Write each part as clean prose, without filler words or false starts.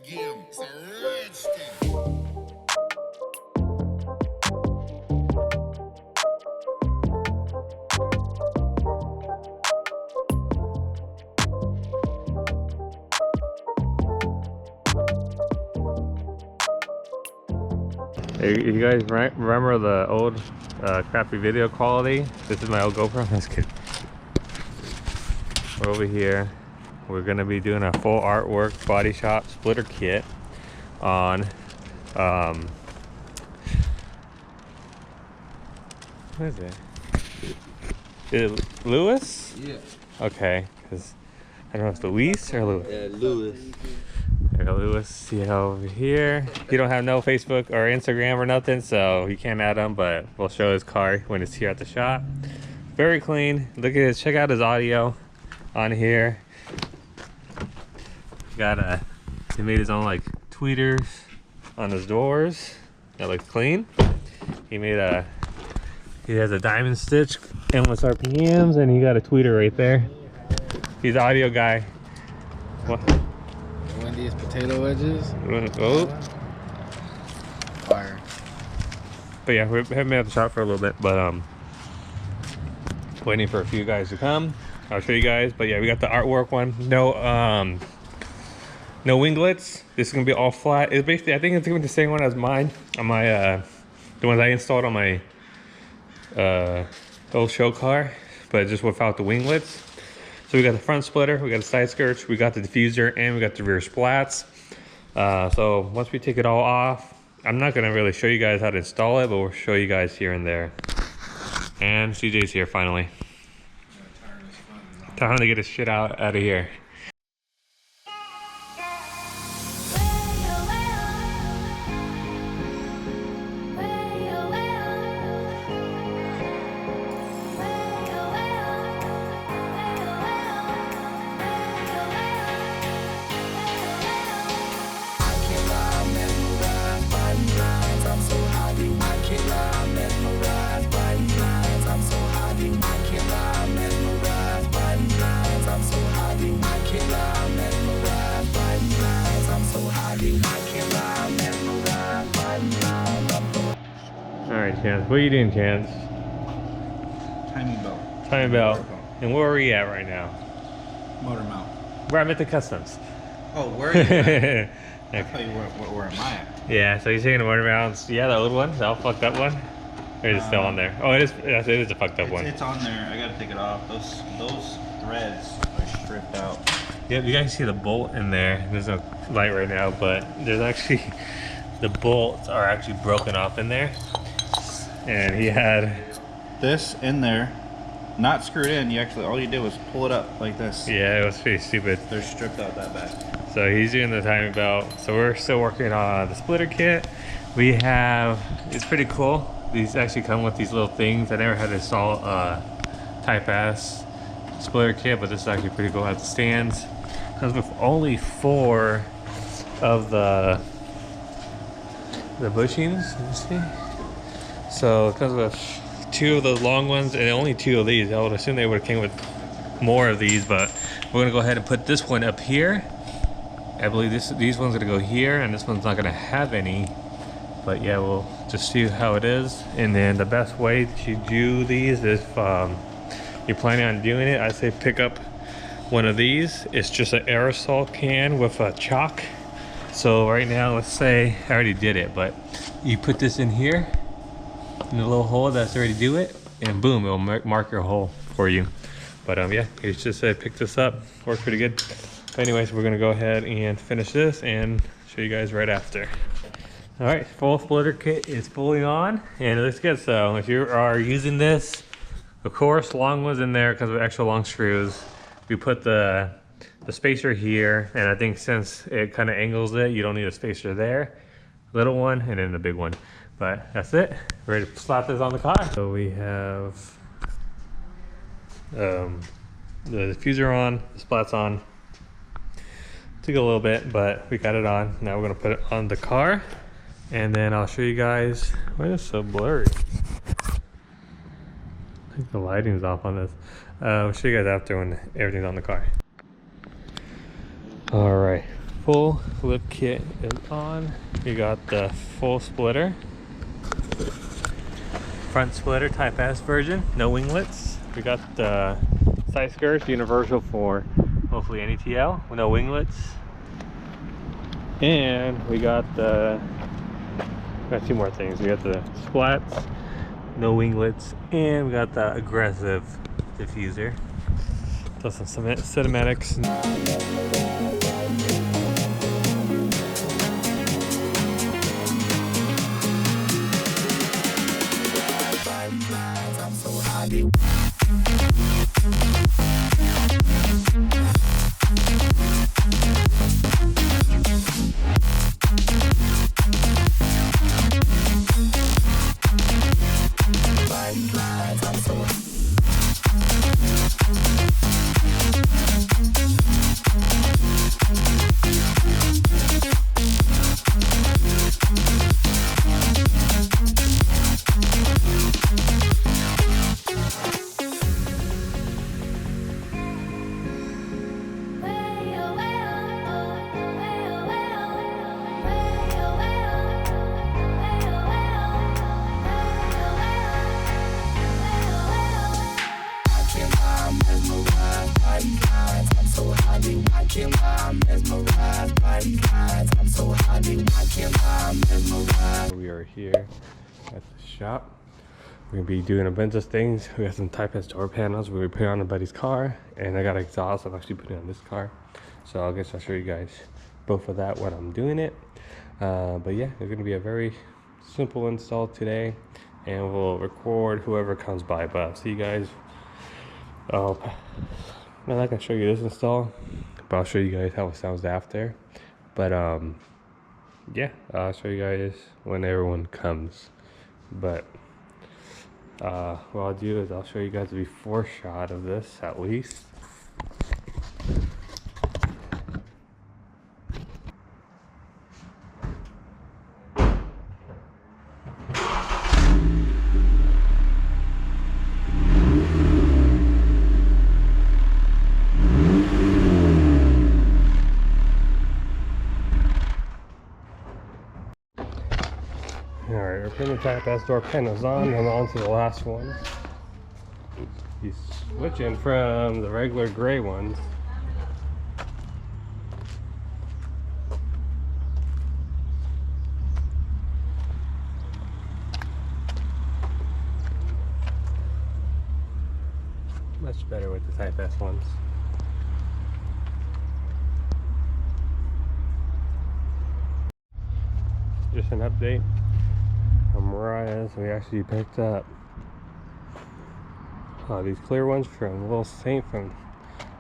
game. It's a rich thing. Hey, you guys remember the old crappy video quality? This is my old GoPro. Let's get over here. We're gonna be doing a full artwork body shop splitter kit on what is it? Is it Lewis? Yeah. Okay, because I don't know if it's Luis or Lewis. Yeah, Lewis. There we go, Lewis. See it over here. He don't have no Facebook or Instagram or nothing, so you can't add him, but we'll show his car when it's here at the shop. Very clean. Look at this. Check out his audio on here. Got he made his own like tweeters on his doors. That looks clean. He has a diamond stitch endless RPMs, and he got a tweeter right there. He's an audio guy. What? Wendy's potato wedges. Oh. Fire. But yeah, we haven't been at the shop for a little bit, but waiting for a few guys to come. I'll show you guys. But yeah, we got the artwork one. No winglets. This is gonna be all flat. It's basically, I think it's gonna be the same one as mine on my the ones I installed on my old show car, but just without the winglets. So we got the front splitter, we got the side skirts, we got the diffuser, and we got the rear splats. So once we take it all off, I'm not gonna really show you guys how to install it, but we'll show you guys here and there. And CJ's here finally. Time to get his shit out of here. Alright, Chance. What are you doing, Chance? Timing belt. Timing belt. And where are we at right now? Motor mount. Where I'm at the customs. Oh, where are you at? I'll tell you where am I at? Yeah, so he's taking the motor mounts. Yeah, the old one, the all fucked up one. Or is it still on there? Oh, it is. Yes, it is a fucked up one. It's on there. I gotta take it off. Those threads are stripped out. Yep, you guys see the bolt in there. There's no light right now, but there's actually the bolts are actually broken off in there. And he had this in there, not screwed in. All you did was pull it up like this. Yeah, it was pretty stupid. They're stripped out that bad. So he's doing the timing belt. So we're still working on the splitter kit. We have, it's pretty cool. These actually come with these little things. I never had to install Type S splitter kit, but this is actually pretty cool. It has the stands. Comes with only 4 of the bushings. Let me see. So it comes with 2 of those long ones and only 2 of these. I would assume they would have came with more of these, but we're gonna go ahead and put this one up here. I believe these ones are gonna go here, and this one's not gonna have any. But yeah, we'll just see how it is. And then the best way to do these is if you're planning on doing it, I say pick up one of these. It's just an aerosol can with a chalk. So right now, let's say I already did it, but you put this in here in the little hole that's ready to do it, and boom, it'll mark your hole for you. But yeah, it's just pick this up. Works pretty good. But anyways, we're gonna go ahead and finish this and show you guys right after. All right, full splitter kit is fully on, and it looks good. So if you are using this, of course, long ones in there because of extra long screws. We put the spacer here, and I think since it kind of angles it, you don't need a spacer there. Little one, and then the big one. But that's it. Ready to slap this on the car. So we have the diffuser on, the splats on. Took a little bit, but we got it on. Now we're gonna put it on the car, and then I'll show you guys. Why is it so blurry? I think the lighting's off on this. I'll show you guys after when everything's on the car. All right, full flip kit is on. We got the full splitter, front splitter Type S version, no winglets. We got the side skirts, universal for hopefully any TL, with no winglets. And we got two more things. We got the splats, no winglets, and we got the aggressive diffuser. So some cinematics. We are here at the shop. We're gonna be doing a bunch of things. We got some Type S door panels we're gonna put on a buddy's car, and I got exhaust I'm actually putting on this car. So I guess I'll show you guys both of that when I'm doing it. But yeah, it's gonna be a very simple install today, and we'll record whoever comes by. But I'll see you guys. I'm not gonna show you this install, but I'll show you guys how it sounds after. But yeah, I'll show you guys when everyone comes. But what I'll do is I'll show you guys the before shot of this at least. Alright, we're putting the Type S door panels on and on to the last one. He's switching from the regular gray ones. Much better with the Type S ones. Just an update. Mariah's, we actually picked up these clear ones from Little Saint from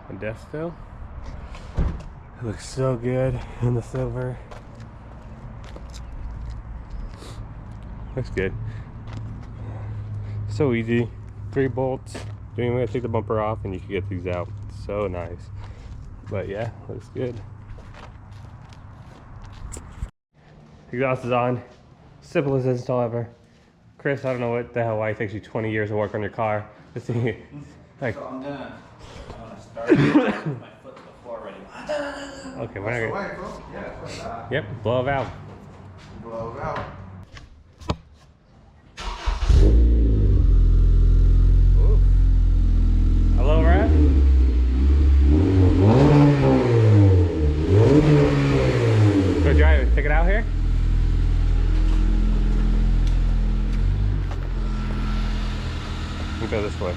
Modesto. It looks so good in the silver. Looks good. So easy. 3 bolts. Don't even have to take the bumper off and you can get these out. So nice. But yeah, looks good. Exhaust is on. Simplest install ever. Chris, I don't know what the hell why it takes you 20 years to work on your car. This thing, like, So I'm gonna start it with my foot to the floor ready. okay, we're not Right, bro. Yeah, that's like that. Yep, blow a valve. Blow it out. Ooh. Hello, Rap. Go drive it. Take it out here. Go this way.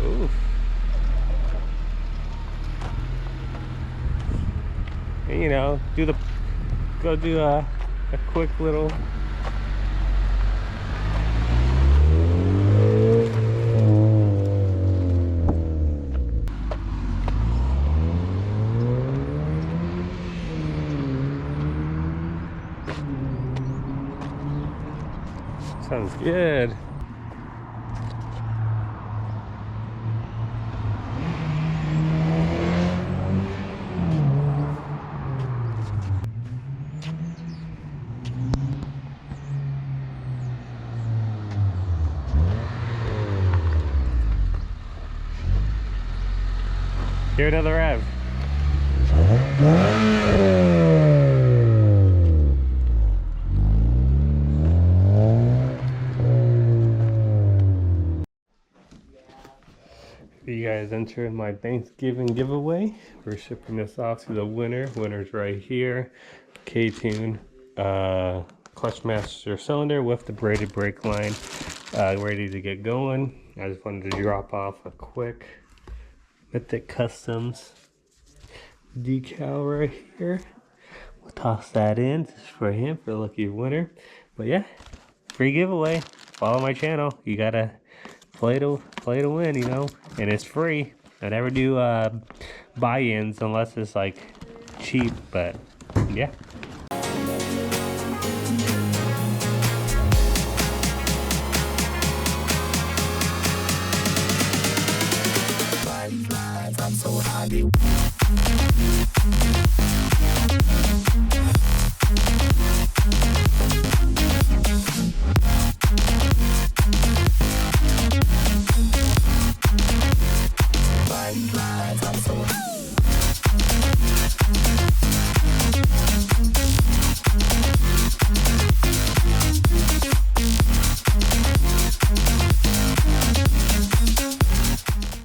Ooh. And, you know, go do a quick little. Sounds good. Give another rev. You guys entered my Thanksgiving giveaway. We're shipping this off to the winner. Winner's right here. K-Tune clutch master cylinder with the braided brake line, ready to get going. I just wanted to drop off a quick Mythic Customs decal right here. We'll toss that in just for him, for a lucky winner. But yeah, free giveaway. Follow my channel. You gotta play to win, you know, and it's free. I never do buy-ins unless it's like cheap, but yeah. I'm so happy.